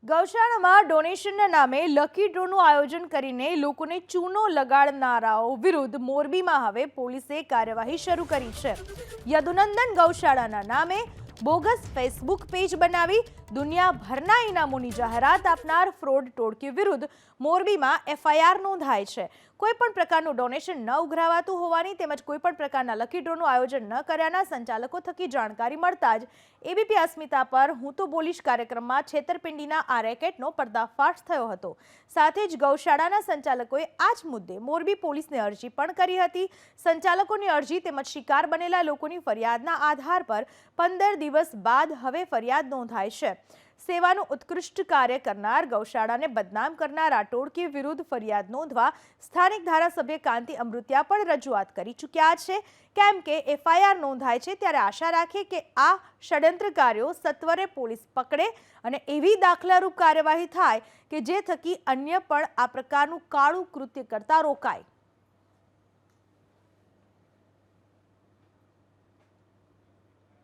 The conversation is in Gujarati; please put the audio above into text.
ગૌશાળામાં ડોનેશનના નામે લકી ડ્રોનું આયોજન કરીને લોકોને ચૂનો લગાડનારાઓ વિરુદ્ધ મોરબીમાં હવે પોલીસે કાર્યવાહી શરૂ કરી છે। યદુનંદન ગૌશાળાના નામે બોગસ ફેસબુક પેજ બનાવી દુનિયાભરના ઇનામોની જાહેરાત આપનાર ફ્રોડ ટોળકી વિરુદ્ધ મોરબીમાં એફઆઈઆર નોંધાઈ છે। કોઈપણ પ્રકારનું ડોનેશન ન ઉઘરાવાતું હોવાની તેમજ કોઈપણ પ્રકારના લકી ડ્રોનું આયોજન ન કર્યાના સંચાલકો થકી જાણકારી મળતા જ એબીપી અસ્મિતા પર હું તો બોલીશ કાર્યક્રમમાં છેતરપિંડીના આ રેકેટનો પર્દાફાશ થયો હતો। સાથે જ ગૌશાળાના સંચાલકોએ આ જ મુદ્દે મોરબી પોલીસને અરજી પણ કરી હતી। સંચાલકોની અરજી તેમજ શિકાર બનેલા લોકોની ફરિયાદના આધાર પર 15 દિવસ બાદ હવે ફરિયાદ નોંધાઈ છે। સેવાનું ઉત્કૃષ્ટ કાર્ય કરનાર ગૌશાળાને બદનામ કરનાર આ ટોળકી વિરુદ્ધ ફરિયાદ નોંધવા સ્થાનિક ધારાસભ્ય કાંતિ અમૃતિયા પણ રજૂઆત કરી ચૂક્યા છે। કેમ કે એફઆઈઆર નોંધાય છે ત્યારે આશા રાખે કે આ ષડયંત્રકારીઓ સત્વરે પોલીસ પકડે અને એવી દાખલારૂપ કાર્યવાહી થાય કે જે થકી અન્ય પણ આ પ્રકારનું કાળું કૃત્ય કરતા રોકાય।